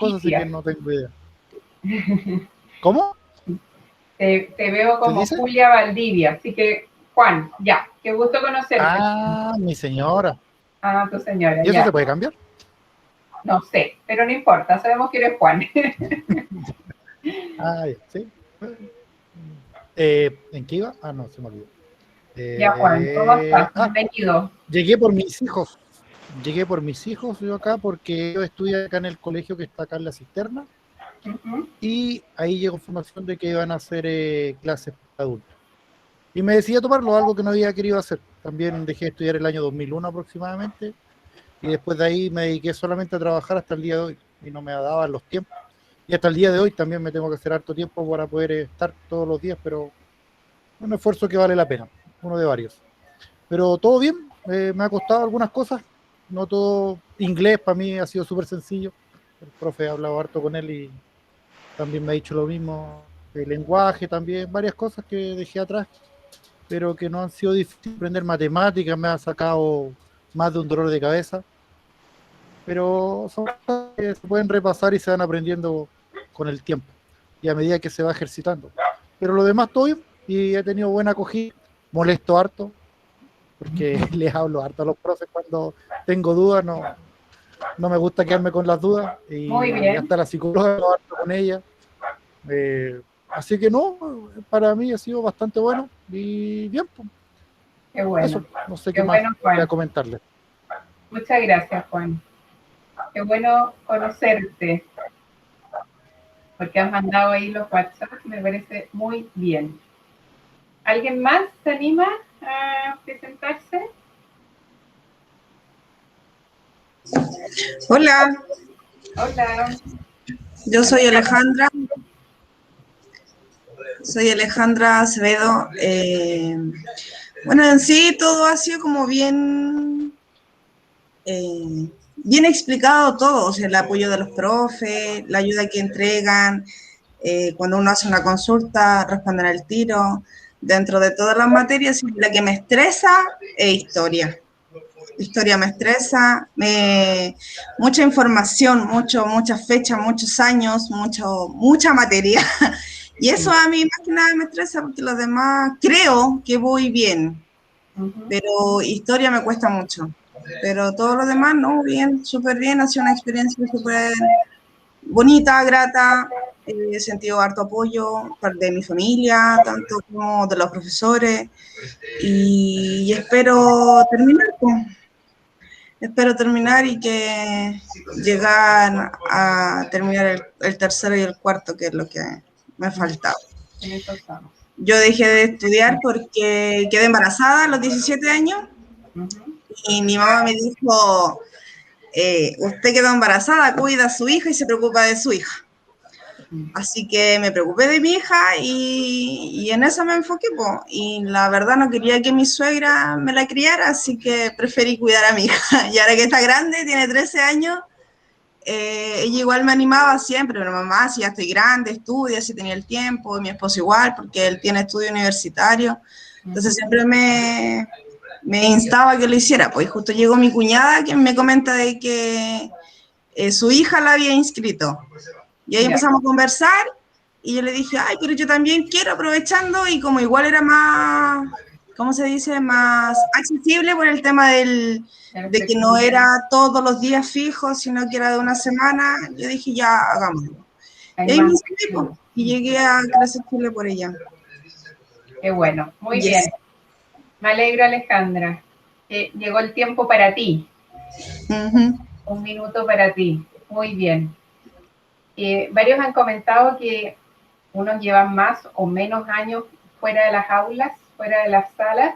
cosas, así que Valdivia. no tengo idea. ¿Cómo? Te veo ¿Te como dice? Julia Valdivia, así que Juan, ya, qué gusto conocerte. Ah, mi señora. Ah, tu señora, ¿Y eso se ya. puede cambiar? No sé, pero no importa, sabemos que eres Juan. Ah, ya, sí. ¿En qué iba? Ah, no, se me olvidó. Ya, Juan, ¿cómo estás? Ah, Bienvenido. llegué por mis hijos. Llegué por mis hijos yo acá porque yo estudio acá en el colegio que está acá en La Cisterna Ujú. y ahí llegó información de que iban a hacer clases para adultos. Y me decidí a tomarlo, algo que no había querido hacer. También dejé de estudiar el año 2001 aproximadamente y después de ahí me dediqué solamente a trabajar hasta el día de hoy y no me daban los tiempos. Y hasta el día de hoy también me tengo que hacer harto tiempo para poder estar todos los días, pero un esfuerzo que vale la pena, uno de varios. Pero todo bien, me ha costado algunas cosas, no todo. Inglés para mí ha sido súper sencillo, el profe ha hablado harto con él y también me ha dicho lo mismo, el lenguaje también, varias cosas que dejé atrás, pero que no han sido difíciles. Aprender matemáticas me ha sacado más de un dolor de cabeza, pero son cosas que se pueden repasar y se van aprendiendo con el tiempo y a medida que se va ejercitando. Pero lo demás todo bien y he tenido buena acogida, molesto harto, porque les hablo harto a los profes cuando tengo dudas, no me gusta quedarme con las dudas Muy y bien, hasta la psicóloga hablo harto con ella. Así que no, para mí ha sido bastante bueno y bien, pues, qué bueno. eso, no sé Qué qué más bueno, voy a Juan. comentarles. Muchas gracias, Juan. Qué bueno conocerte, porque has mandado ahí los WhatsApp, me parece muy bien. ¿Alguien más se anima a presentarse? Hola, Hola, yo Alejandra. soy Alejandra Acevedo. Bueno, en sí todo ha sido como bien explicado todo, o sea, el apoyo de los profes, la ayuda que entregan, cuando uno hace una consulta, responden al tiro. Dentro de todas las materias, la que me estresa es historia. Historia me estresa, mucha información, muchas fechas, muchos años, mucha materia. Y eso a mí más que nada me estresa porque los demás creo que voy bien, Ujú. pero historia me cuesta mucho. Pero todo lo demás, no, bien, súper bien, ha sido una experiencia súper bonita, grata, he sentido harto apoyo de mi familia, tanto como de los profesores, y espero terminar, pues. Espero terminar y que llegar a terminar el tercero y el cuarto, que es lo que me faltaba. En eso estamos. Yo dejé de estudiar porque quedé embarazada a los 17 años Ujú. y mi mamá me dijo, usted quedó embarazada, cuida a su hija y se preocupa de su hija. Así que me preocupé de mi hija y en eso me enfoqué, po. Y la verdad no quería que mi suegra me la criara, así que preferí cuidar a mi hija. Y ahora que está grande, tiene 13 años, ella igual me animaba siempre, pero mamá, si ya estoy grande, estudia, si tenía el tiempo, y mi esposo igual, porque él tiene estudio universitario. Entonces Ujú. siempre me instaba a que lo hiciera. Pues justo llegó mi cuñada que me comenta de que su hija la había inscrito. Y ahí Ya, empezamos a conversar y yo le dije, ay, pero yo también quiero aprovechando y como igual era más, ¿cómo se dice? Más accesible por el tema ya la de que no flexibilidad. era todos los días fijos, sino que era de una semana, yo dije, ya, hagámoslo. Hay Y ahí me más inscribí, pues, flexibilidad. y llegué a Crecer Chile por ella. Qué bueno, muy Yes. bien. Me alegro, Alejandra. Llegó el tiempo para ti, Ujú. un minuto para ti. Muy bien. Varios han comentado que unos llevan más o menos años fuera de las aulas, fuera de las salas.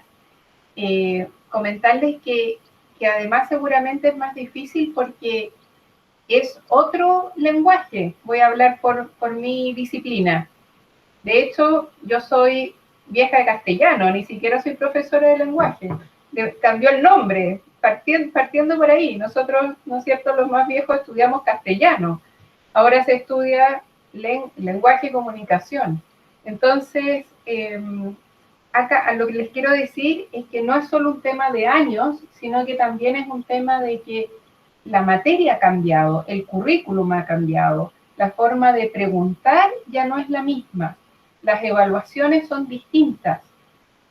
Comentarles que además seguramente es más difícil porque es otro lenguaje. Voy a hablar por mi disciplina. De hecho, yo soy vieja de castellano, ni siquiera soy profesora de lenguaje. Cambió el nombre, partiendo por ahí. Nosotros, ¿no es cierto?, los más viejos estudiamos castellano. Ahora se estudia lenguaje y comunicación. Entonces, acá lo que les quiero decir es que no es solo un tema de años, sino que también es un tema de que la materia ha cambiado, el currículum ha cambiado, la forma de preguntar ya no es la misma, las evaluaciones son distintas.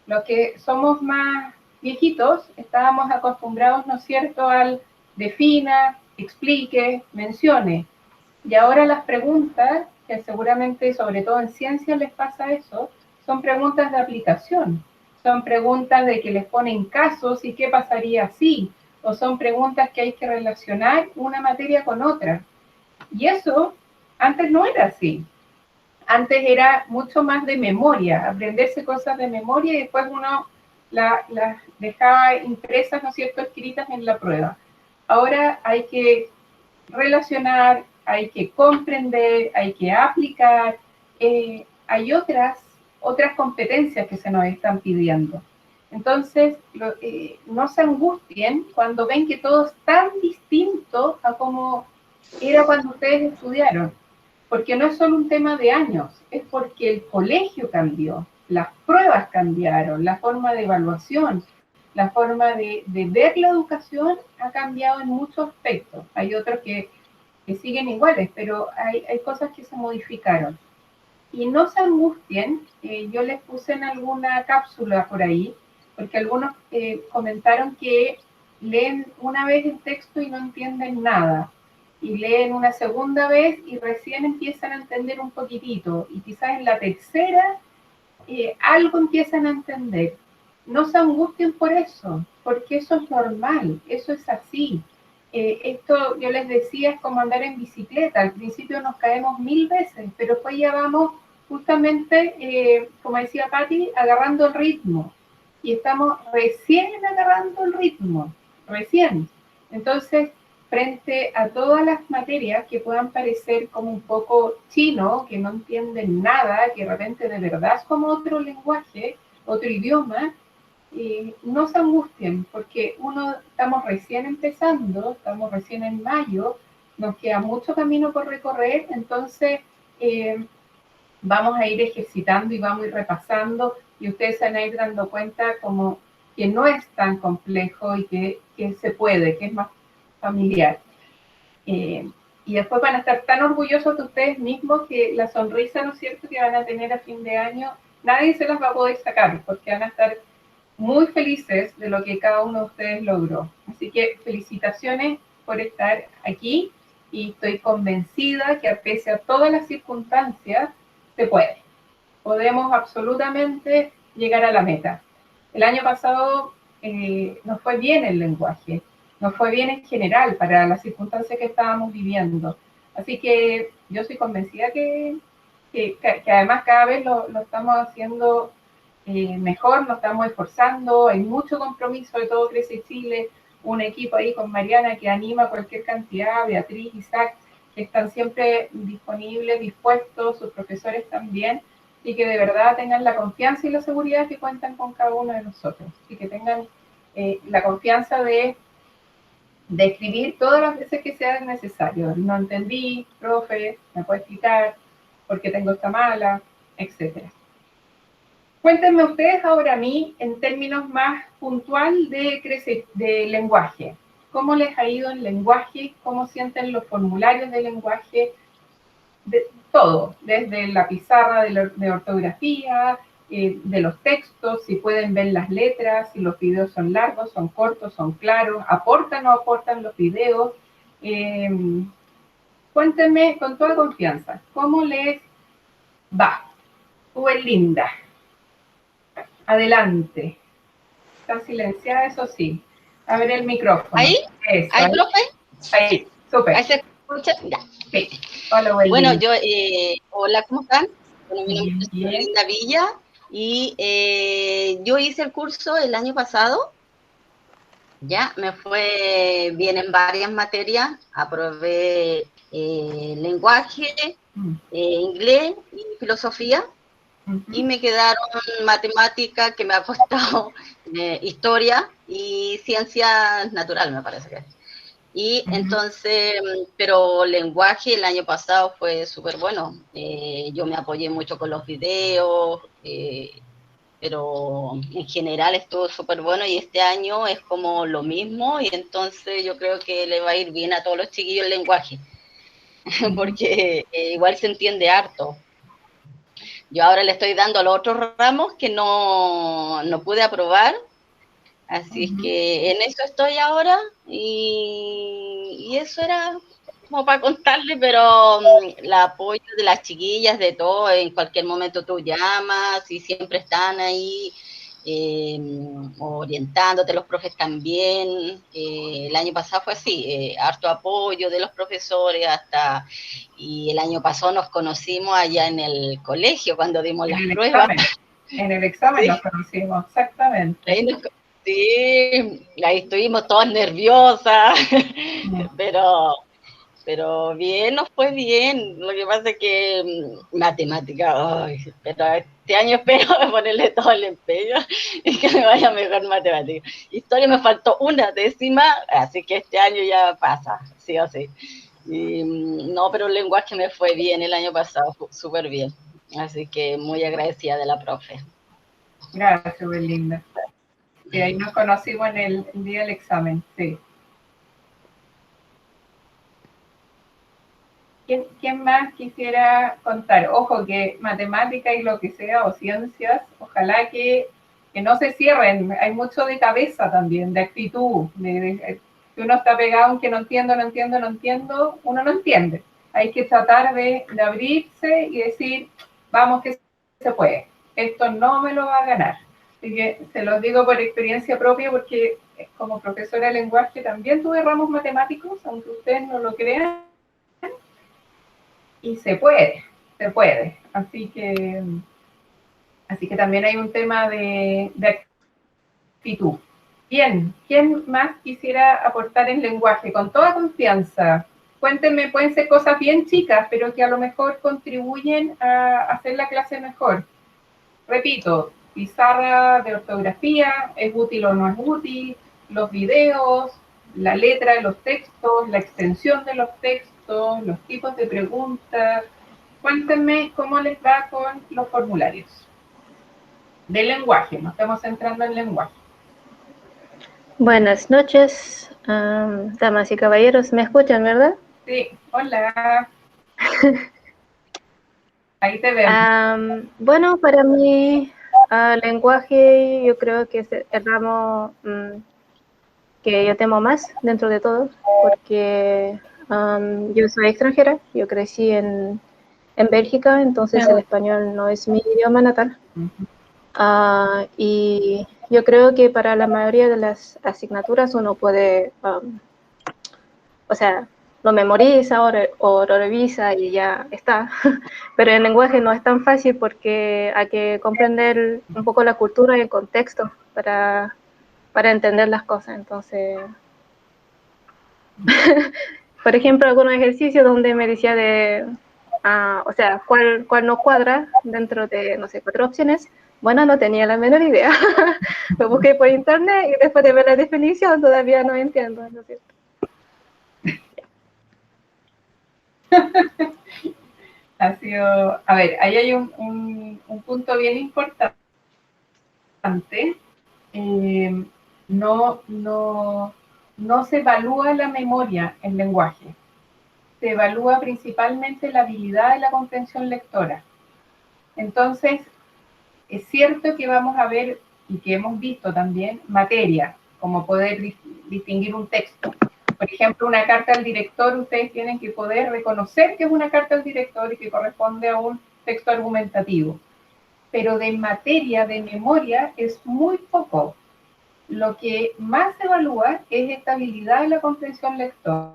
Los que somos más viejitos estábamos acostumbrados, ¿no es cierto?, al defina, explique, mencione. Y ahora las preguntas, que seguramente sobre todo en ciencia les pasa eso, son preguntas de aplicación, son preguntas de que les ponen casos y qué pasaría si, o son preguntas que hay que relacionar una materia con otra. Y eso antes no era así. Antes era mucho más de memoria, aprenderse cosas de memoria y después uno las dejaba impresas, ¿no es cierto?, escritas en la prueba. Ahora hay que relacionar, hay que comprender, hay que aplicar, hay otras competencias que se nos están pidiendo. Entonces, no se angustien cuando ven que todo es tan distinto a como era cuando ustedes estudiaron, porque no es solo un tema de años, es porque el colegio cambió, las pruebas cambiaron, la forma de evaluación, la forma de ver la educación ha cambiado en muchos aspectos. Hay otros que siguen iguales, pero hay cosas que se modificaron. Y no se angustien, yo les puse en alguna cápsula por ahí, porque algunos comentaron que leen una vez el texto y no entienden nada, y leen una segunda vez y recién empiezan a entender un poquitito, y quizás en la tercera algo empiezan a entender. No se angustien por eso, porque eso es normal, eso es así. Esto, yo les decía, es como andar en bicicleta. Al principio nos caemos 1000 veces, pero después ya vamos justamente, como decía Patti, agarrando el ritmo. Y estamos recién agarrando el ritmo, recién. Entonces, frente a todas las materias que puedan parecer como un poco chino, que no entienden nada, que de repente de verdad es como otro lenguaje, otro idioma, no se angustien, porque estamos recién empezando, estamos recién en mayo, nos queda mucho camino por recorrer, entonces vamos a ir ejercitando y vamos a ir repasando, y ustedes se van a ir dando cuenta como que no es tan complejo y que se puede, que es más familiar. Y después van a estar tan orgullosos de ustedes mismos que la sonrisa, ¿no es cierto?, que van a tener a fin de año, nadie se las va a poder sacar, porque van a estar muy felices de lo que cada uno de ustedes logró. Así que felicitaciones por estar aquí y estoy convencida que pese a todas las circunstancias, se puede. Podemos absolutamente llegar a la meta. El año pasado nos fue bien el lenguaje, nos fue bien en general para las circunstancias que estábamos viviendo. Así que yo soy convencida que además cada vez lo estamos haciendo mejor, nos estamos esforzando, hay mucho compromiso de todo Crece Chile, un equipo ahí con Mariana que anima cualquier cantidad, Beatriz, Isaac, que están siempre disponibles, dispuestos, sus profesores también, y que de verdad tengan la confianza y la seguridad que cuentan con cada uno de nosotros, y que tengan la confianza de escribir todas las veces que sea necesario. No entendí, profe, me puede explicar por qué tengo esta mala, etcétera. Cuéntenme ustedes ahora a mí, en términos más puntual de lenguaje. ¿Cómo les ha ido el lenguaje? ¿Cómo sienten los formularios de lenguaje? De todo, desde la pizarra de ortografía, de los textos, si pueden ver las letras, si los videos son largos, son cortos, son claros, aportan o no aportan los videos. Cuéntenme con toda confianza, ¿cómo les va? Súper linda. Adelante. Está silenciada, eso sí. A ver el micrófono. ¿Ahí? Eso, ¿Ahí, profe? Ahí, súper. ¿Ahí se escucha? Ya. Sí. Hola, Bueno, Wendy. hola, ¿cómo están? Bueno, mi nombre es Bien. Linda Villa y yo hice el curso el año pasado. Ya, me fue bien en varias materias. Aprobé lenguaje, inglés y filosofía. Y me quedaron matemáticas, que me ha costado historia y ciencias naturales, me parece que es. Y entonces, pero lenguaje el año pasado fue súper bueno. Yo me apoyé mucho con los videos, pero en general estuvo súper bueno y este año es como lo mismo y entonces yo creo que le va a ir bien a todos los chiquillos el lenguaje, porque igual se entiende harto. Yo ahora le estoy dando a los otros ramos que no pude aprobar, así es que en eso estoy ahora y eso era como para contarle, pero el apoyo de las chiquillas, de todo, en cualquier momento tú llamas y siempre están ahí orientándote, los profes también. El año pasado fue así, harto apoyo de los profesores hasta, y el año pasado nos conocimos allá en el colegio cuando dimos las pruebas. En el examen Sí. nos conocimos, exactamente. Sí, ahí estuvimos todas nerviosas, pero bien, nos fue bien. Lo que pasa es que matemática, ay, pero este año espero ponerle todo el empeño y que me vaya mejor matemática. Historia me faltó una décima, así que este año ya pasa, sí o sí. Y, no, pero el lenguaje me fue bien el año pasado, súper bien. Así que muy agradecida de la profe. Gracias, súper linda. Y ahí nos conocimos en el día del examen, sí. ¿Quién más quisiera contar? Ojo que matemática y lo que sea, o ciencias, ojalá que no se cierren. Hay mucho de cabeza también, de actitud, que uno está pegado en que no entiendo, uno no entiende. Hay que tratar de abrirse y decir, vamos que se puede. Esto no me lo va a ganar. Así que se los digo por experiencia propia porque como profesora de lenguaje también tuve ramos matemáticos, aunque ustedes no lo crean. Y se puede. Así que también hay un tema de actitud. Bien, ¿quién más quisiera aportar en lenguaje? Con toda confianza. Cuéntenme, pueden ser cosas bien chicas, pero que a lo mejor contribuyen a hacer la clase mejor. Repito, pizarra de ortografía, ¿es útil o no es útil? Los videos, la letra de los textos, la extensión de los textos, los tipos de preguntas. Cuéntenme cómo les va con los formularios. De lenguaje, nos estamos centrando en lenguaje. Buenas noches, damas y caballeros. ¿Me escuchan, verdad? Sí, hola. Ahí te vemos. Bueno, para mí, lenguaje yo creo que es el ramo que yo temo más dentro de todo, porque yo soy extranjera, yo crecí en Bélgica, entonces el español no es mi idioma natal. Y yo creo que para la mayoría de las asignaturas uno puede, o sea, lo memoriza o lo revisa y ya está. Pero el lenguaje no es tan fácil porque hay que comprender un poco la cultura y el contexto para entender las cosas. Entonces, por ejemplo, algunos ejercicios donde me decía o sea, cuál no cuadra dentro de, no sé, 4 opciones. Bueno, no tenía la menor idea. Lo busqué por internet y después de ver la definición todavía no entiendo, ¿no es cierto? Ha sido, a ver, ahí hay un punto bien importante. No se evalúa la memoria en lenguaje. Se evalúa principalmente la habilidad de la comprensión lectora. Entonces, es cierto que vamos a ver, y que hemos visto también, materia, como poder distinguir un texto. Por ejemplo, una carta al director, ustedes tienen que poder reconocer que es una carta al director y que corresponde a un texto argumentativo. Pero de materia, de memoria, es muy poco. Lo que más se evalúa es esta habilidad de la comprensión lectora.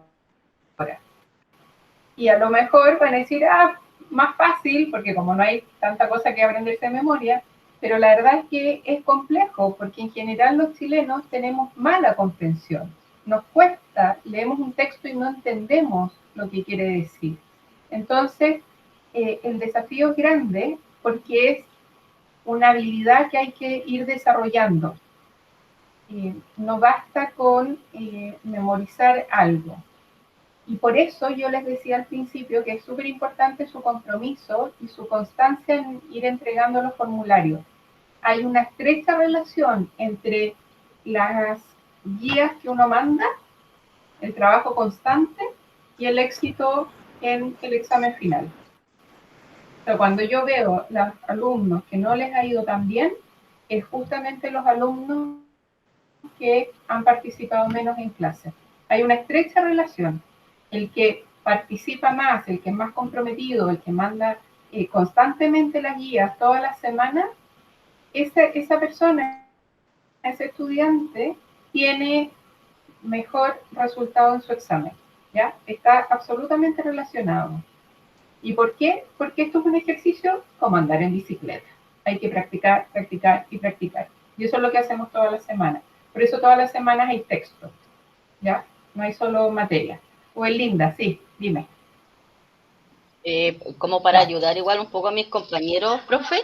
Y a lo mejor van a decir, más fácil, porque como no hay tanta cosa que aprenderse de memoria, pero la verdad es que es complejo, porque en general los chilenos tenemos mala comprensión. Nos cuesta, leemos un texto y no entendemos lo que quiere decir. Entonces, el desafío es grande porque es una habilidad que hay que ir desarrollando. No basta con memorizar algo. Y por eso yo les decía al principio que es súper importante su compromiso y su constancia en ir entregando los formularios. hay una estrecha relación entre las guías que uno manda, el trabajo constante y el éxito en el examen final. Pero cuando yo veo los alumnos que no les ha ido tan bien, es justamente los alumnos que han participado menos en clase. Hay una estrecha relación. El que participa más, el que es más comprometido, el que manda constantemente las guías todas las semanas, esa persona, ese estudiante, tiene mejor resultado en su examen. ¿Ya? Está absolutamente relacionado. ¿Y por qué? Porque esto es un ejercicio como andar en bicicleta. Hay que practicar, practicar y practicar. Y eso es lo que hacemos todas las semanas. Por eso todas las semanas hay texto, ¿ya? No hay solo materia. O es linda, sí, dime. Como para ayudar igual un poco a mis compañeros, profe,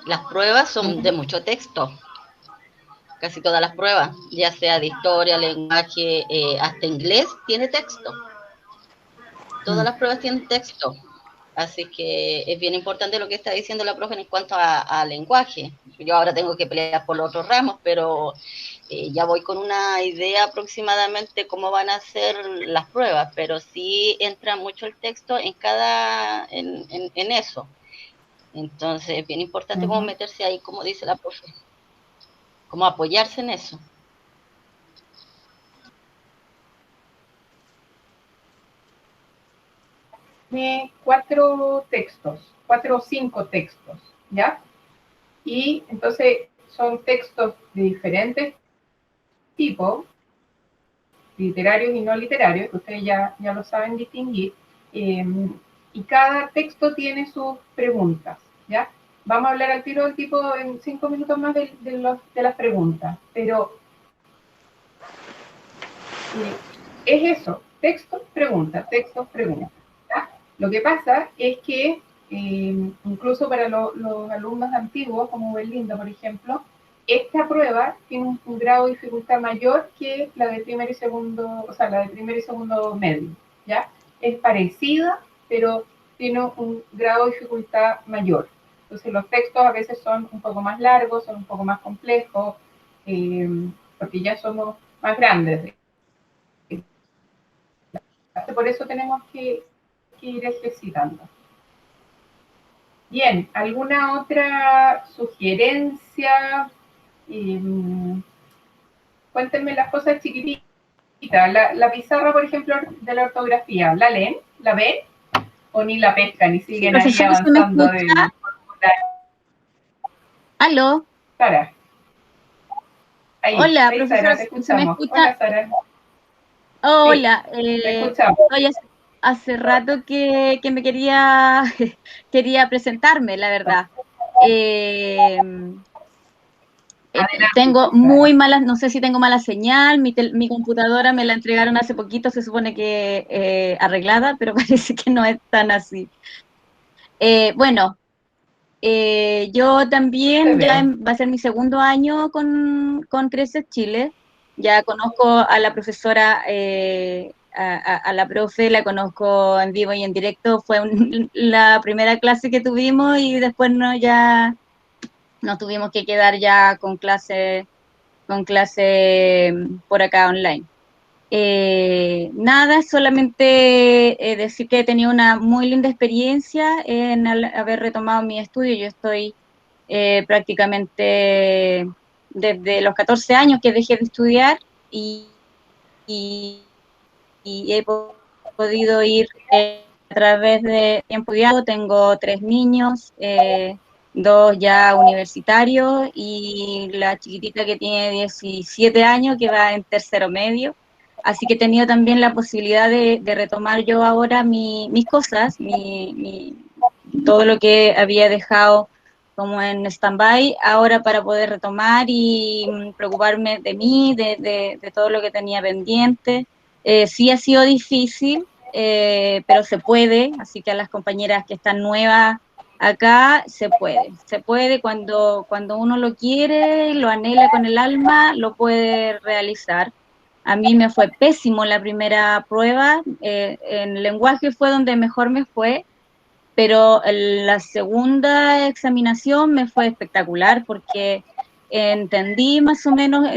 las pruebas son de mucho texto. Casi todas las pruebas, ya sea de historia, lenguaje, hasta inglés, tiene texto. Todas las pruebas tienen texto. Así que es bien importante lo que está diciendo la profe en cuanto a lenguaje. Yo ahora tengo que pelear por los otros ramos, pero ya voy con una idea aproximadamente cómo van a ser las pruebas, pero sí entra mucho el texto en en eso. Entonces es bien importante cómo meterse ahí, como dice la profe, cómo apoyarse en eso. Tiene 4 o 5 textos, ¿ya? Y entonces son textos de diferentes tipos, literarios y no literarios, que ustedes ya lo saben distinguir, y cada texto tiene sus preguntas, ¿ya? Vamos a hablar al tiro del tipo en 5 minutos más de las preguntas, pero es eso, texto, pregunta, texto, pregunta. ¿Ya? Lo que pasa es que incluso para los alumnos antiguos, como Belinda, por ejemplo, esta prueba tiene un grado de dificultad mayor que la de primer y segundo, o sea, la de primer y segundo medio, ¿ya? Es parecida, pero tiene un grado de dificultad mayor. Entonces los textos a veces son un poco más largos, son un poco más complejos, porque ya somos más grandes. Por eso tenemos que ir ejercitando. Bien, ¿alguna otra sugerencia? Cuéntenme las cosas chiquititas. La pizarra, por ejemplo, de la ortografía, ¿la leen? ¿La ven? ¿O ni la pescan y siguen ahí avanzando? ¿Aló? Sara. Ahí, Hola, ahí, profesora, Sara, te ¿se me escuchamos. escucha? Hola, Sara. Hola, Te escuchamos. hace rato que me quería presentarme, la verdad. Tengo muy malas, no sé si tengo mala señal, mi computadora me la entregaron hace poquito, se supone que arreglada, pero parece que no es tan así. Bueno, yo también ya va a ser mi segundo año con Creces Chile. Ya conozco a la profesora, a la profe, la conozco en vivo y en directo. Fue la primera clase que tuvimos y después ya nos tuvimos que quedar ya con clase por acá online. Nada, solamente decir que he tenido una muy linda experiencia en haber retomado mi estudio. Yo estoy prácticamente desde los 14 años que dejé de estudiar y he podido ir a través de tiempo estudiado. Tengo 3 niños, 2 ya universitarios y la chiquitita que tiene 17 años que va en tercero medio. Así que he tenido también la posibilidad de retomar yo ahora mis cosas, todo lo que había dejado como en stand-by, ahora para poder retomar y preocuparme de mí, de todo lo que tenía pendiente. Sí ha sido difícil, pero se puede, así que a las compañeras que están nuevas acá, se puede cuando uno lo quiere, lo anhela con el alma, lo puede realizar. A mí me fue pésimo la primera prueba, en lenguaje fue donde mejor me fue, pero la segunda examinación me fue espectacular porque entendí más o menos lo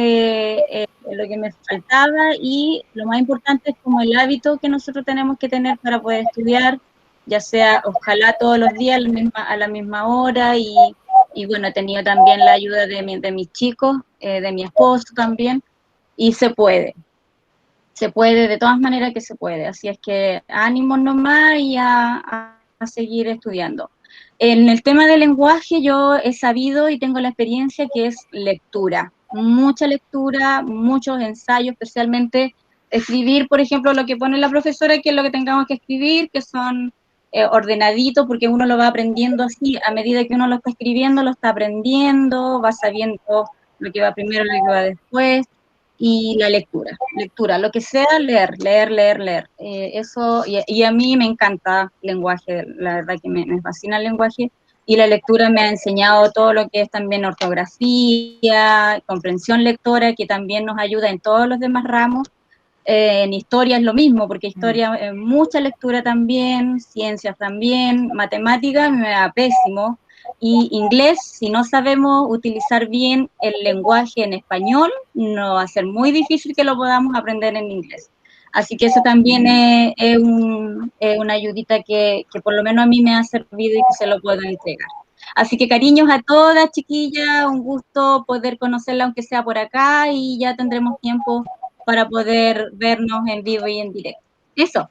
que me faltaba y lo más importante es como el hábito que nosotros tenemos que tener para poder estudiar, ya sea ojalá todos los días a la misma hora y bueno, he tenido también la ayuda de mis chicos, de mi esposo también, y se puede, de todas maneras que se puede, así es que ánimo nomás y a seguir estudiando. En el tema del lenguaje yo he sabido y tengo la experiencia que es lectura, mucha lectura, muchos ensayos, especialmente escribir, por ejemplo, lo que pone la profesora, que es lo que tengamos que escribir, que son ordenaditos, porque uno lo va aprendiendo así, a medida que uno lo está escribiendo, lo está aprendiendo, va sabiendo lo que va primero, lo que va después, y la lectura, lo que sea, leer. Eso, y a mí me encanta el lenguaje, la verdad que me fascina el lenguaje, y la lectura me ha enseñado todo lo que es también ortografía, comprensión lectora, que también nos ayuda en todos los demás ramos. En historia es lo mismo, porque historia, mucha lectura también, ciencias también, matemáticas me da pésimo, y inglés, si no sabemos utilizar bien el lenguaje en español, no va a ser muy difícil que lo podamos aprender en inglés. Así que eso también es una ayudita que por lo menos a mí me ha servido y que se lo puedo entregar. Así que cariños a todas, chiquillas, un gusto poder conocerla aunque sea por acá y ya tendremos tiempo para poder vernos en vivo y en directo. Eso.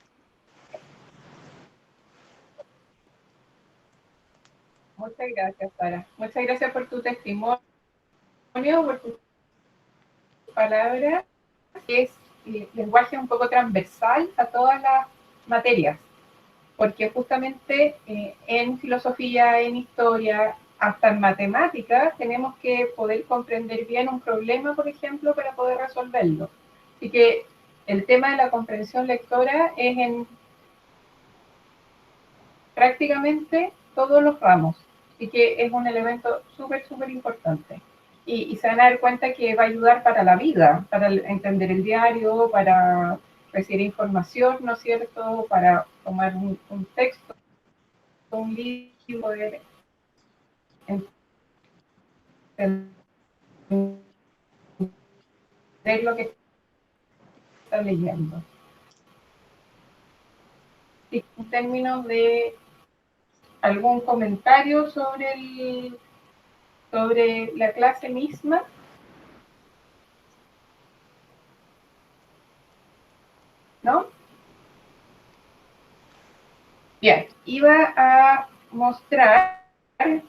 Muchas gracias, Sara. Muchas gracias por tu testimonio, por tus palabras. Es lenguaje un poco transversal a todas las materias, porque justamente en filosofía, en historia, hasta en matemáticas, tenemos que poder comprender bien un problema, por ejemplo, para poder resolverlo. Así que el tema de la comprensión lectora es en prácticamente todos los ramos, así que es un elemento súper importante. Y se van a dar cuenta que va a ayudar para la vida, para entender el diario, para recibir información, ¿no es cierto?, para tomar un texto, un libro, entender lo que está leyendo. Y en términos de algún comentario sobre la clase misma. ¿No? Bien, iba a mostrar,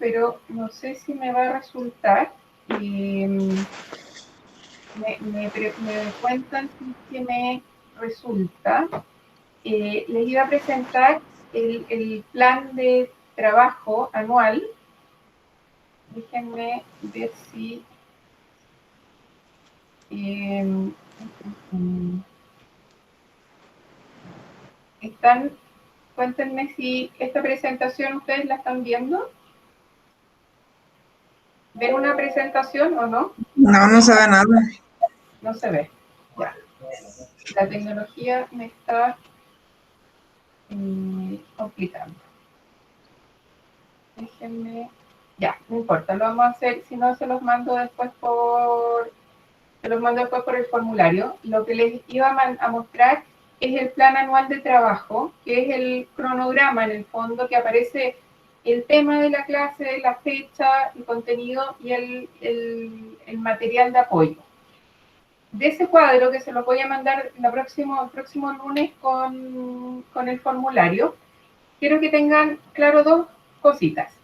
pero no sé si me va a resultar. Me cuentan si que me resulta. Les iba a presentar el plan de trabajo anual. Déjenme ver si... están, cuéntenme si esta presentación ustedes la están viendo. ¿Ven una presentación o no? No, no se ve nada. No se ve. Ya. La tecnología me está complicando. Déjenme. Ya, no importa, lo vamos a hacer, si no se los mando después por el formulario. Lo que les iba a mostrar es el plan anual de trabajo, que es el cronograma en el fondo, que aparece el tema de la clase, la fecha, el contenido y el material de apoyo. De ese cuadro, que se lo voy a mandar el próximo lunes con el formulario, quiero que tengan claro dos cositas.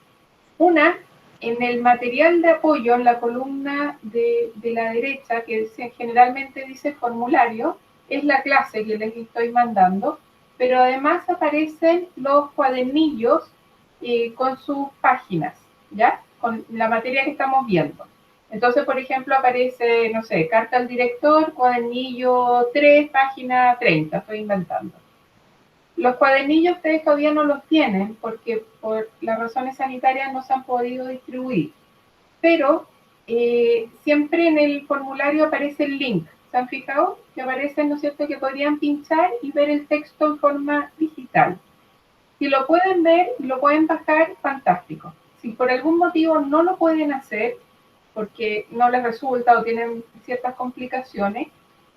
Una, en el material de apoyo, en la columna de la derecha, que generalmente dice formulario, es la clase que les estoy mandando, pero además aparecen los cuadernillos con sus páginas, ¿ya? Con la materia que estamos viendo. Entonces, por ejemplo, aparece, no sé, carta al director, cuadernillo 3, página 30, estoy inventando. Los cuadernillos ustedes todavía no los tienen porque por las razones sanitarias no se han podido distribuir. Pero siempre en el formulario aparece el link. ¿Se han fijado? Que aparece, ¿no es cierto?, que podrían pinchar y ver el texto en forma digital. Si lo pueden ver, lo pueden bajar, fantástico. Si por algún motivo no lo pueden hacer, porque no les resulta o tienen ciertas complicaciones,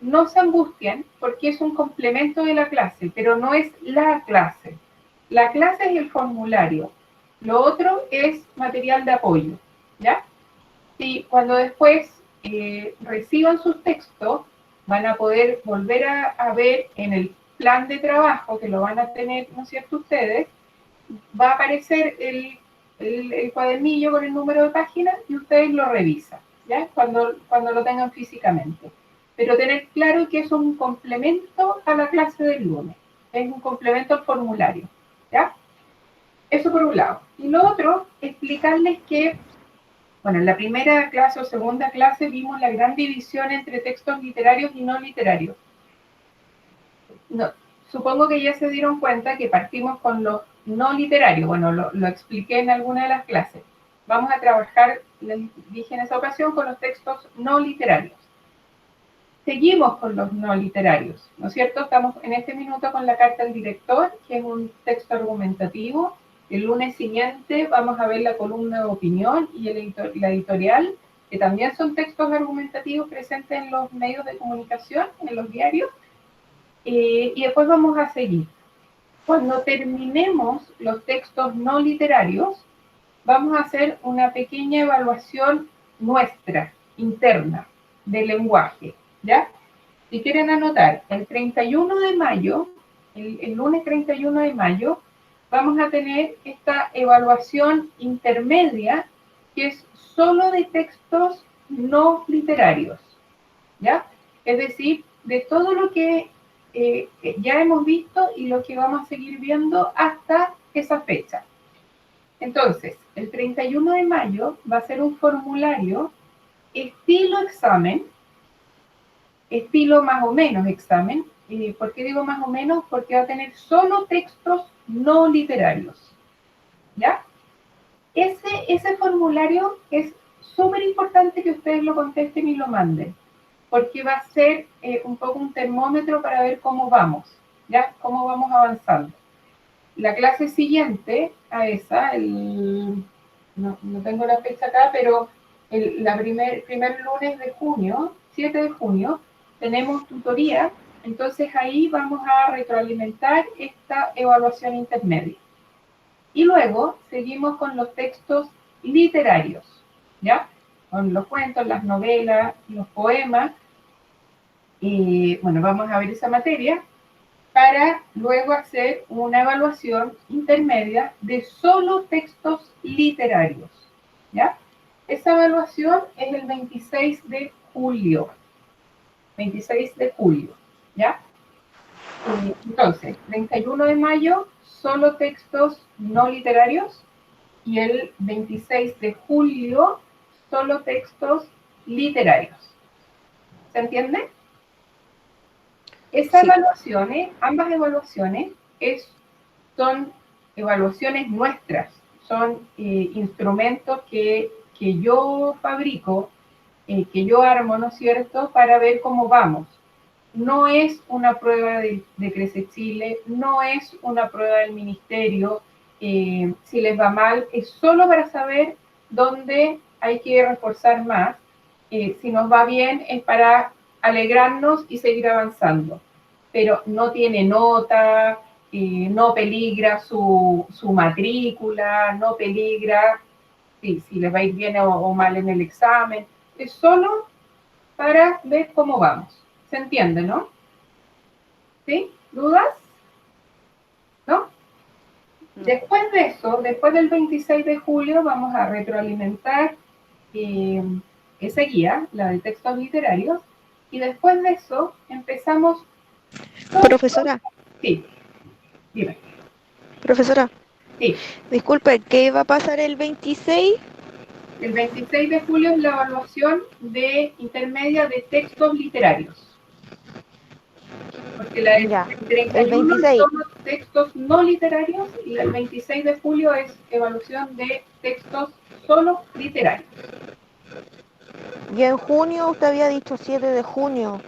no se angustien porque es un complemento de la clase, pero no es la clase. La clase es el formulario. Lo otro es material de apoyo, ¿ya? Y cuando después reciban sus textos, van a poder volver a ver en el plan de trabajo, que lo van a tener, ¿no es cierto?, ustedes, va a aparecer el cuadernillo con el número de páginas y ustedes lo revisan, ¿ya? Cuando lo tengan físicamente. Pero tener claro que es un complemento a la clase del lunes, es un complemento al formulario, ¿ya? Eso por un lado. Y lo otro, explicarles que, bueno, en la primera clase o segunda clase vimos la gran división entre textos literarios y no literarios. No, supongo que ya se dieron cuenta que partimos con los no literarios. Bueno, lo expliqué en alguna de las clases. Vamos a trabajar, les dije en esa ocasión, con los textos no literarios. Seguimos con los no literarios, ¿no es cierto? Estamos en este minuto con la carta del director, que es un texto argumentativo. El lunes siguiente vamos a ver la columna de opinión y la editorial, que también son textos argumentativos presentes en los medios de comunicación, en los diarios. Y después vamos a seguir. Cuando terminemos los textos no literarios, vamos a hacer una pequeña evaluación nuestra, interna, del lenguaje, ¿ya? Si quieren anotar, el 31 de mayo, el lunes 31 de mayo, vamos a tener esta evaluación intermedia, que es solo de textos no literarios, ¿ya? Es decir, de todo lo que ya hemos visto y lo que vamos a seguir viendo hasta esa fecha. Entonces, el 31 de mayo va a ser un formulario estilo examen, estilo más o menos examen. ¿Por qué digo más o menos? Porque va a tener solo textos no literarios, ¿ya? Ese formulario es súper importante que ustedes lo contesten y lo manden, porque va a ser un poco un termómetro para ver cómo vamos, ¿ya? Cómo vamos avanzando. La clase siguiente a esa, no tengo la fecha acá, pero primer lunes de junio, 7 de junio, tenemos tutoría, entonces ahí vamos a retroalimentar esta evaluación intermedia. Y luego seguimos con los textos literarios, ¿ya? Con los cuentos, las novelas, los poemas. Y bueno, vamos a ver esa materia para luego hacer una evaluación intermedia de solo textos literarios, ¿ya? Esa evaluación es el 26 de julio. 26 de julio, ¿ya? Entonces, 31 de mayo, solo textos no literarios, y el 26 de julio, solo textos literarios. ¿Se entiende? Esas evaluaciones, ambas evaluaciones, son evaluaciones nuestras, son instrumentos que yo fabrico, que yo armo, ¿no es cierto?, para ver cómo vamos. No es una prueba de Crece Chile, no es una prueba del ministerio. Si les va mal, es solo para saber dónde hay que reforzar más. Si nos va bien, es para alegrarnos y seguir avanzando. Pero no tiene nota, no peligra su matrícula, no peligra si les va a ir bien o mal en el examen. Es solo para ver cómo vamos. ¿Se entiende, no? ¿Sí? ¿Dudas? ¿No? Después de eso, después del 26 de julio, vamos a retroalimentar esa guía, la de textos literarios, y después de eso empezamos... Profesora. Sí, dime. Profesora. Sí. Disculpe, ¿qué va a pasar el 26? El 26 de julio es la evaluación de intermedia de textos literarios. Porque el 31 son los textos no literarios y el 26 de julio es evaluación de textos solo literarios. Y en junio, usted había dicho 7 de junio.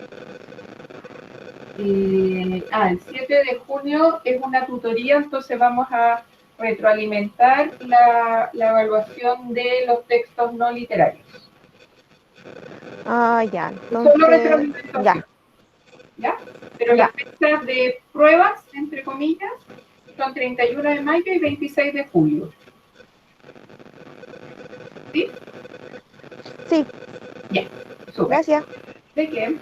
El 7 de junio es una tutoría, entonces vamos a retroalimentar la evaluación de los textos no literarios. Ah, ya. Solo Entonces, retroalimentación. ya. ¿Ya? Pero Ya. las fechas de pruebas, entre comillas, son 31 de mayo y 26 de julio. ¿Sí? Sí, Ya, súper. gracias. ¿De qué?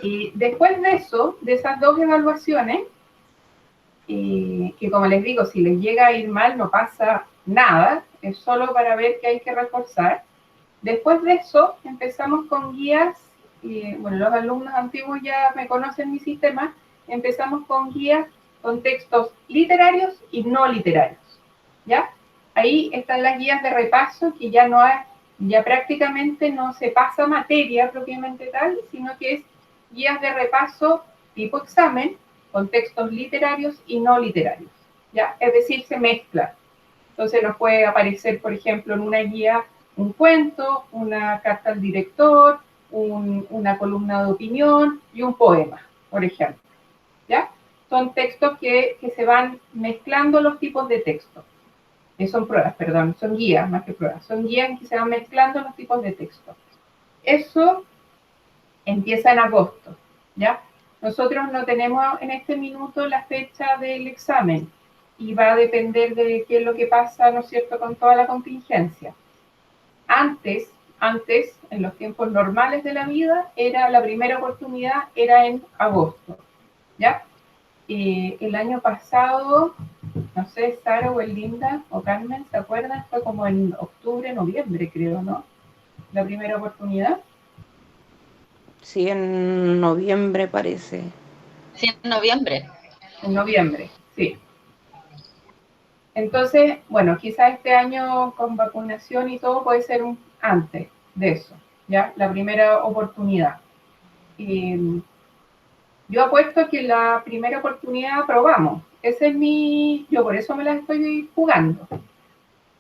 Y después de eso, de esas dos evaluaciones, que como les digo, si les llega a ir mal no pasa nada, es solo para ver qué hay que reforzar. Después de eso, empezamos con guías, bueno, los alumnos antiguos ya me conocen mi sistema, empezamos con guías con textos literarios y no literarios, ¿ya? Ahí están las guías de repaso, que ya no hay, ya prácticamente no se pasa materia propiamente tal, sino que es guías de repaso tipo examen, con textos literarios y no literarios, ¿ya? Es decir, se mezcla. Entonces nos puede aparecer, por ejemplo, en una guía un cuento, una carta al director, una columna de opinión y un poema, por ejemplo, ¿ya? Son textos que se van mezclando los tipos de textos. Son pruebas, perdón, son guías más que pruebas. Son guías en que se van mezclando los tipos de textos. Eso empieza en agosto, ¿ya? Nosotros no tenemos en este minuto la fecha del examen y va a depender de qué es lo que pasa, ¿no es cierto?, con toda la contingencia. Antes, en los tiempos normales de la vida, la primera oportunidad era en agosto, ¿ya? El año pasado, no sé, Sara o Elinda o Carmen, ¿se acuerdan? Fue como en octubre, noviembre, creo, ¿no? La primera oportunidad. Sí, en noviembre parece. Sí, en noviembre. En noviembre, sí. Entonces, bueno, quizás este año con vacunación y todo puede ser antes de eso, ¿ya? La primera oportunidad. Yo apuesto que la primera oportunidad aprobamos. Ese es yo por eso me la estoy jugando,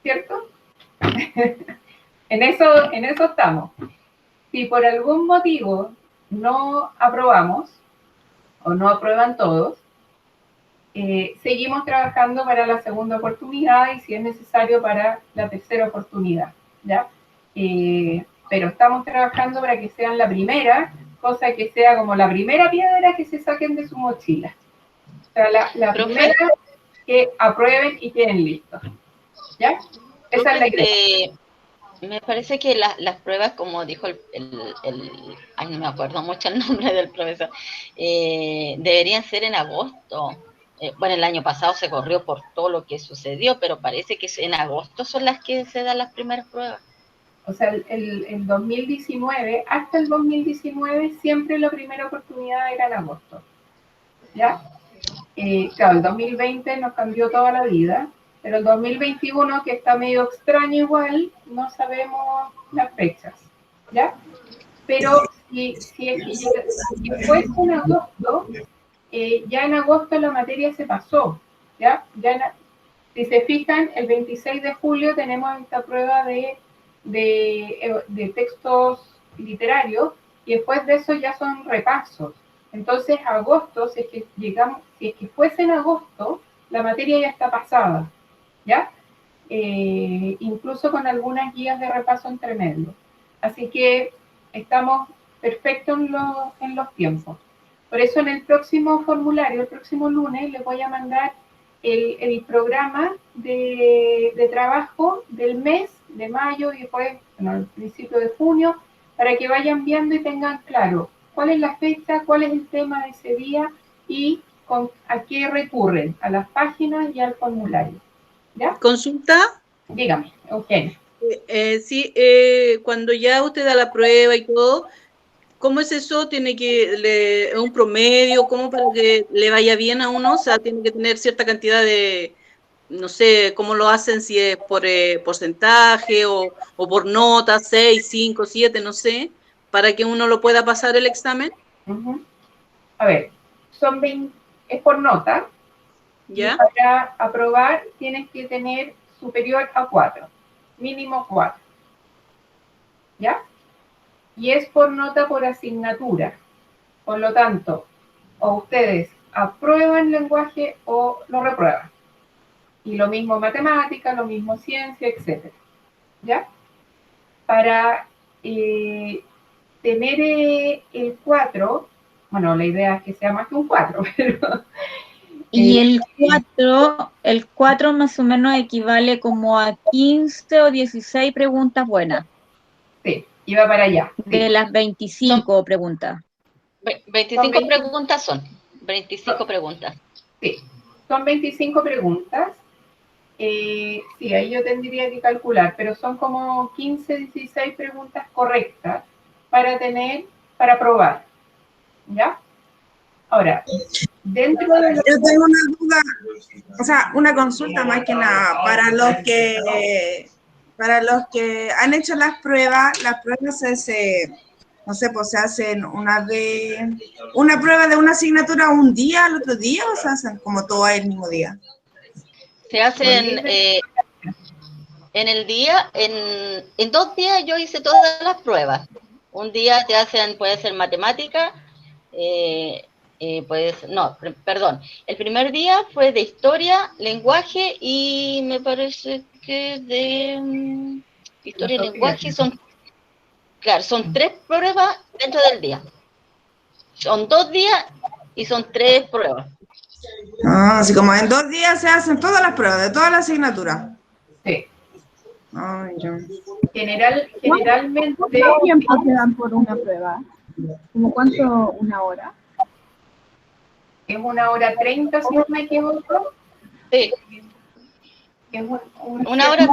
¿cierto? en eso estamos. Si por algún motivo no aprobamos, o no aprueban todos, seguimos trabajando para la segunda oportunidad y si es necesario para la tercera oportunidad, ¿ya? Pero estamos trabajando para que sean la primera, cosa que sea como la primera piedra que se saquen de su mochila. O sea, la Profe, primera que aprueben y queden listos, ¿ya? Esa es la idea. me parece que las pruebas, como dijo ay, no me acuerdo mucho el nombre del profesor, deberían ser en agosto. Bueno, el año pasado se corrió por todo lo que sucedió, pero parece que en agosto son las que se dan las primeras pruebas. O sea, el 2019, hasta el 2019, siempre la primera oportunidad era en agosto, ¿ya? Claro, el 2020 nos cambió toda la vida, pero el 2021, que está medio extraño igual, no sabemos las fechas, ¿ya? Pero si fue en agosto, ya en agosto la materia se pasó, ¿ya? Si se fijan, el 26 de julio tenemos esta prueba de textos literarios y después de eso ya son repasos. Entonces, agosto, si es que fuese en agosto, la materia ya está pasada, ¿ya? Incluso con algunas guías de repaso entre medio. Así que estamos perfectos en los tiempos. Por eso en el próximo formulario, el próximo lunes, les voy a mandar el programa de trabajo del mes de mayo y después, bueno, al principio de junio, para que vayan viendo y tengan claro cuál es la fecha, cuál es el tema de ese día y a qué recurren, a las páginas y al formulario. ¿Ya? ¿Consulta? Dígame, Eugenia. Sí, cuando ya usted da la prueba y todo, ¿cómo es eso? ¿Tiene que un promedio? ¿Cómo para que le vaya bien a uno? O sea, tiene que tener cierta cantidad de, no sé, ¿cómo lo hacen? Si es por porcentaje o por nota, 6, 5, 7, no sé, para que uno lo pueda pasar el examen. A ver, es por nota. ¿Ya? Y para aprobar tienes que tener superior a 4, mínimo 4. ¿Ya? Y es por nota por asignatura. Por lo tanto, o ustedes aprueban lenguaje o lo reprueban. Y lo mismo matemática, lo mismo ciencia, etc. ¿Ya? Para tener el 4, bueno, la idea es que sea más que un 4, pero... Y el 4 más o menos equivale como a 15 o 16 preguntas buenas. Sí, iba para allá. Sí. De las 25 preguntas. 25 preguntas son. 25 preguntas. Sí, son 25 preguntas. Sí, ahí yo tendría que calcular, pero son como 15, 16 preguntas correctas para probar. ¿Ya? Ahora, dentro de Yo tengo una duda, o sea, una consulta más que nada, para los que han hecho las pruebas no sé, pues se hacen una prueba de una asignatura un día, al otro día, o se hacen como todo el mismo día. Se hacen en el día, en 2 días yo hice todas las pruebas. Un día puede ser matemática, perdón. El primer día fue de historia, lenguaje y me parece que de historia y lenguaje son 3 pruebas dentro del día. Son 2 días y son 3 pruebas. Ah, así como en 2 días se hacen todas las pruebas de toda la asignatura. Sí. Ay, yo. Generalmente... ¿Cuánto tiempo te dan por una prueba? ¿Como cuánto? ¿Una hora? Es 1h30, si no me equivoco. Sí. Es Una hora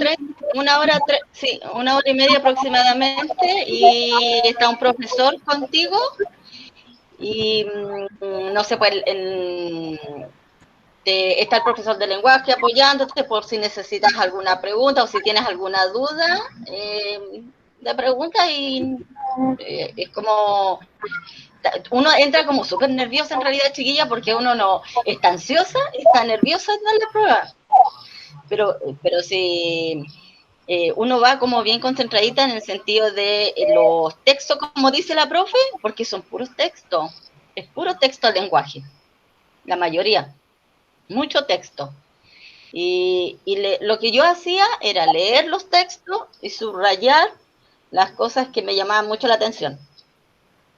y media aproximadamente, y está un profesor contigo y no sé, pues está el profesor de lenguaje apoyándote por si necesitas alguna pregunta o si tienes alguna duda de pregunta, y es como uno entra como súper nerviosa en realidad, chiquilla, porque uno no está ansiosa, está nerviosa en dar la prueba, pero si uno va como bien concentradita en el sentido de los textos, como dice la profe, porque son puros textos, es puro texto al lenguaje, la mayoría, mucho texto. Lo que yo hacía era leer los textos y subrayar las cosas que me llamaban mucho la atención.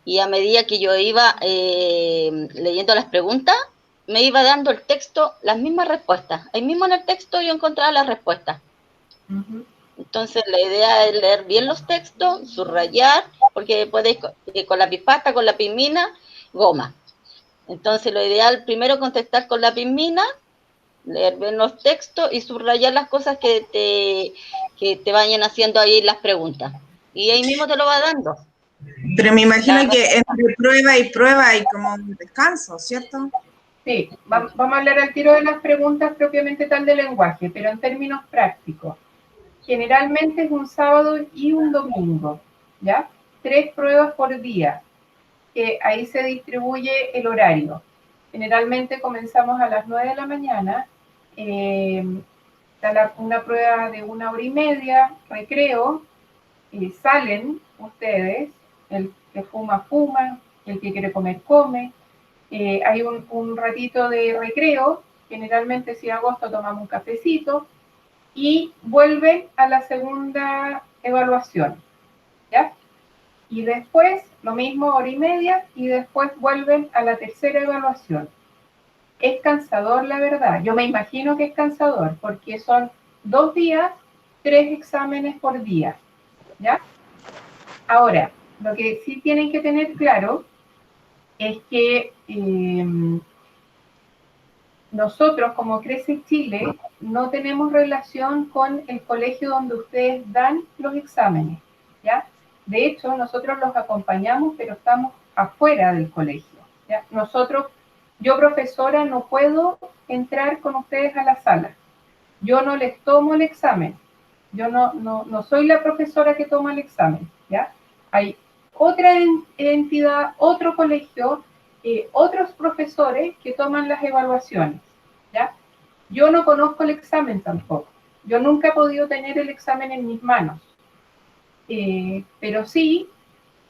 Y a medida que yo iba leyendo las preguntas, me iba dando el texto las mismas respuestas. Ahí mismo en el texto yo encontraba las respuestas. Entonces la idea es leer bien los textos, subrayar, porque podéis con lápiz pasta, con lápiz mina, goma. Entonces lo ideal primero contestar con lápiz mina, leer bien los textos y subrayar las cosas que te vayan haciendo ahí las preguntas. Y ahí mismo te lo va dando. Pero me imagino que entre prueba y prueba hay como un descanso, ¿cierto? Sí, vamos a hablar al tiro de las preguntas propiamente tal de lenguaje, pero en términos prácticos. Generalmente es un sábado y un domingo, ¿ya? 3 pruebas por día, que ahí se distribuye el horario. Generalmente comenzamos a las 9 de la mañana, una prueba de 1h30, recreo, salen ustedes, el que fuma, fuma, el que quiere comer, come. Hay un ratito de recreo, generalmente si agosto tomamos un cafecito, y vuelven a la segunda evaluación, ¿ya? Y después, lo mismo, 1h30, y después vuelven a la tercera evaluación. Es cansador, la verdad. Yo me imagino que es cansador, porque son 2 días, 3 exámenes por día, ¿ya? Ahora, lo que sí tienen que tener claro es que nosotros, como Crece Chile, no tenemos relación con el colegio donde ustedes dan los exámenes, ¿ya? De hecho, nosotros los acompañamos, pero estamos afuera del colegio, ¿ya? Yo profesora, no puedo entrar con ustedes a la sala. Yo no les tomo el examen. Yo no soy la profesora que toma el examen, ¿ya? Hay otra entidad, otro colegio, otros profesores que toman las evaluaciones, ¿ya? Yo no conozco el examen tampoco. Yo nunca he podido tener el examen en mis manos. Pero sí,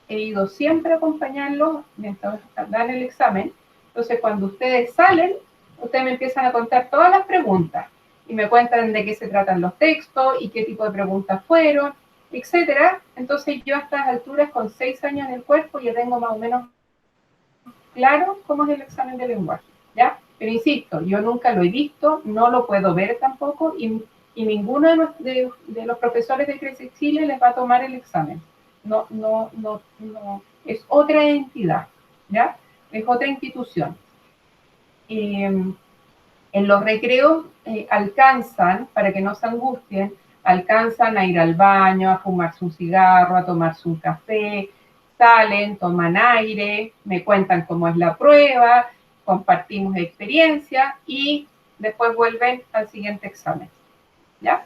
he ido siempre a acompañarlos mientras dan el examen, Entonces, cuando ustedes salen, ustedes me empiezan a contar todas las preguntas y me cuentan de qué se tratan los textos y qué tipo de preguntas fueron, etcétera. Entonces, yo a estas alturas, con 6 años en el cuerpo, ya tengo más o menos claro cómo es el examen de lenguaje, ¿ya? Pero insisto, yo nunca lo he visto, no lo puedo ver tampoco, y ninguno de los profesores de Crece Chile les va a tomar el examen. No, es otra entidad, ¿ya? Es otra institución. En los recreos alcanzan, para que no se angustien, alcanzan a ir al baño, a fumarse un cigarro, a tomarse un café, salen, toman aire, me cuentan cómo es la prueba, compartimos experiencia y después vuelven al siguiente examen, ¿ya?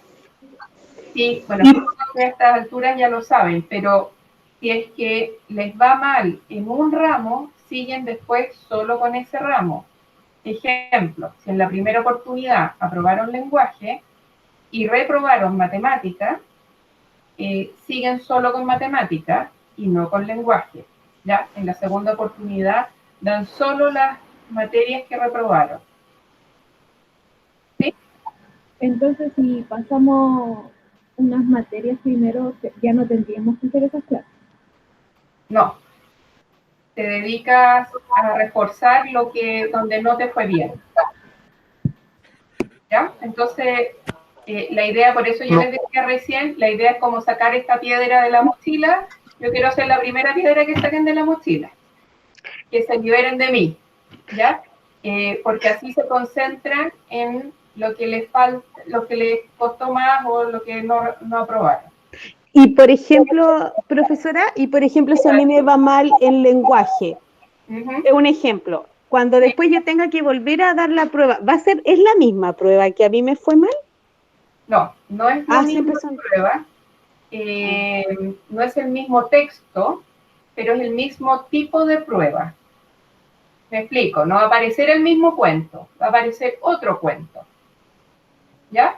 Sí, bueno, a estas alturas ya lo saben, pero si es que les va mal en un ramo, siguen después solo con ese ramo. Ejemplo, si en la primera oportunidad aprobaron lenguaje y reprobaron matemática, siguen solo con matemática y no con lenguaje. ¿Ya? En la segunda oportunidad dan solo las materias que reprobaron. ¿Sí? Entonces, si pasamos unas materias primero, ya no tendríamos que hacer esas clases. No. Te dedicas a reforzar donde no te fue bien. ¿Ya? Entonces, la idea, por eso yo les decía recién, la idea es como sacar esta piedra de la mochila. Yo quiero ser la primera piedra que saquen de la mochila, que se liberen de mí, ¿ya? Porque así se concentran en lo que les falta, lo que les costó más o lo que no aprobaron. Y por ejemplo, profesora, si a mí me va mal el lenguaje, es un ejemplo, cuando después yo tenga que volver a dar la prueba, ¿es la misma prueba que a mí me fue mal? No, no es la misma prueba, no es el mismo texto, pero es el mismo tipo de prueba. Me explico, no va a aparecer el mismo cuento, va a aparecer otro cuento, ¿ya?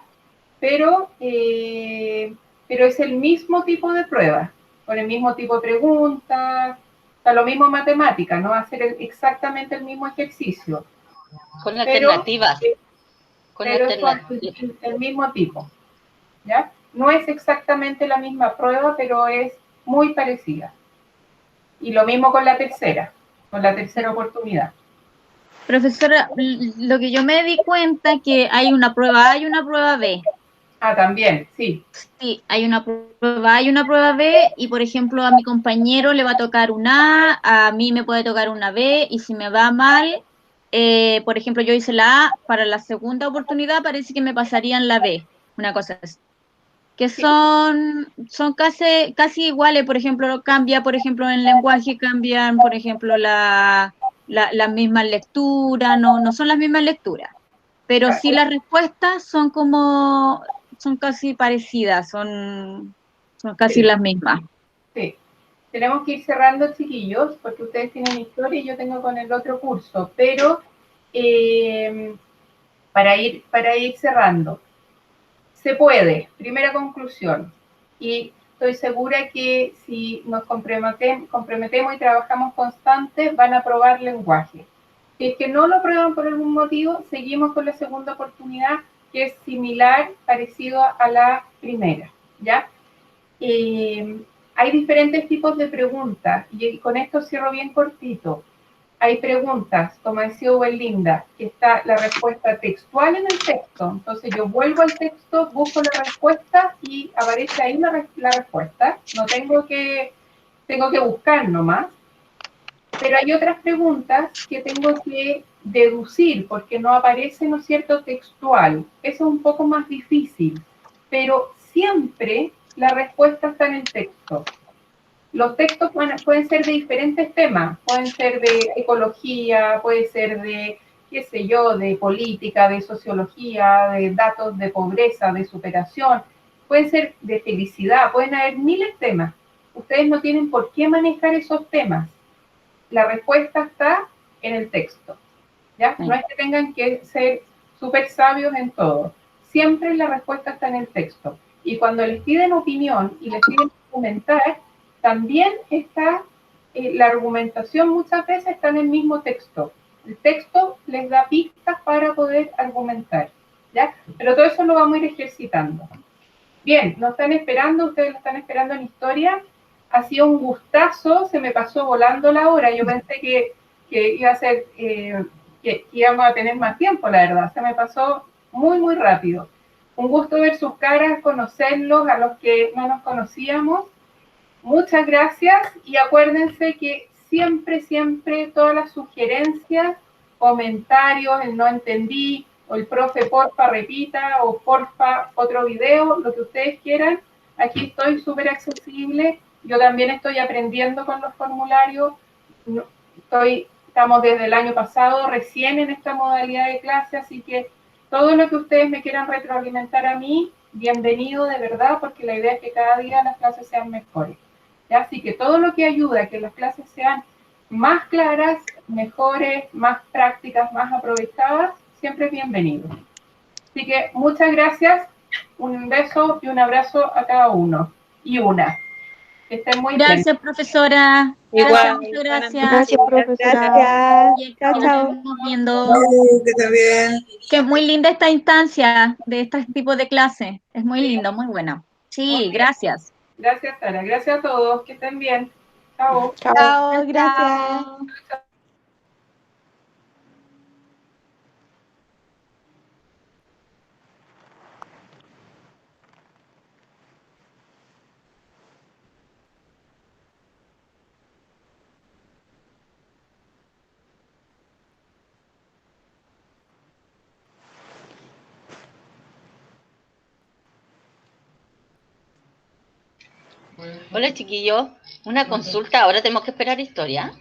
Pero es el mismo tipo de prueba, con el mismo tipo de preguntas, lo mismo en matemática, no va a ser exactamente el mismo ejercicio. Con alternativas. Pero el mismo tipo, ¿ya? No es exactamente la misma prueba, pero es muy parecida. Y lo mismo con la tercera oportunidad. Profesora, lo que yo me di cuenta que hay una prueba A y una prueba B. Ah, también, sí. Sí, hay una prueba A y una prueba B, y por ejemplo a mi compañero le va a tocar una A, a mí me puede tocar una B, y si me va mal, por ejemplo yo hice la A, para la segunda oportunidad parece que me pasarían la B, una cosa así. Que son casi iguales, por ejemplo, cambia, por ejemplo, en lenguaje cambian, por ejemplo, las mismas lecturas, no son las mismas lecturas, pero sí las respuestas son casi parecidas, son casi las mismas. Sí. Tenemos que ir cerrando, chiquillos, porque ustedes tienen historia y yo tengo con el otro curso, pero para ir cerrando. Se puede, primera conclusión, y estoy segura que si nos comprometemos y trabajamos constante, van a aprobar lenguaje. Si es que no lo aprueban por algún motivo, seguimos con la segunda oportunidad, que es similar, parecido a la primera, ¿ya? Hay diferentes tipos de preguntas, y con esto cierro bien cortito. Hay preguntas, como decía Linda, que está la respuesta textual en el texto. Entonces yo vuelvo al texto, busco la respuesta y aparece ahí la respuesta. No tengo que buscar nomás. Pero hay otras preguntas que tengo que deducir porque no aparece, ¿no es cierto?, textual. Eso es un poco más difícil, pero siempre la respuesta está en el texto. Los textos pueden ser de diferentes temas, pueden ser de ecología, puede ser de, qué sé yo, de política, de sociología, de datos de pobreza, de superación, pueden ser de felicidad, pueden haber miles de temas. Ustedes no tienen por qué manejar esos temas. La respuesta está en el texto, ¿ya? No es que tengan que ser súper sabios en todo. Siempre la respuesta está en el texto. Y cuando les piden opinión y les piden comentar, también está, la argumentación muchas veces está en el mismo texto. El texto les da pistas para poder argumentar, ¿ya? Pero todo eso lo vamos a ir ejercitando. Bien, nos están esperando, ustedes lo están esperando en historia. Ha sido un gustazo, se me pasó volando la hora. Yo pensé que iba a ser, que íbamos a tener más tiempo, la verdad. Se me pasó muy, muy rápido. Un gusto ver sus caras, conocerlos, a los que no nos conocíamos. Muchas gracias y acuérdense que siempre, siempre todas las sugerencias, comentarios, el no entendí, o el profe porfa repita, o porfa otro video, lo que ustedes quieran. Aquí estoy súper accesible. Yo también estoy aprendiendo con los formularios. Estamos desde el año pasado recién en esta modalidad de clase, así que todo lo que ustedes me quieran retroalimentar a mí, bienvenido de verdad, porque la idea es que cada día las clases sean mejores. ¿Ya? Así que todo lo que ayuda a que las clases sean más claras, mejores, más prácticas, más aprovechadas, siempre es bienvenido. Así que muchas gracias, un beso y un abrazo a cada uno y una. Que estén muy bien. Gracias, profesora. Igual, Muchas gracias. Gracias, profesora. Gracias. Y Chao, nos chao. estamos viendo. Que esté bien. Que es muy linda esta instancia de este tipo de clase. Es muy lindo, muy buena. Sí, gracias. Gracias, Sara. Gracias a todos. Que estén bien. Chao. Chao, gracias. Hola, chiquillos. Una consulta. Ahora tenemos que esperar historia.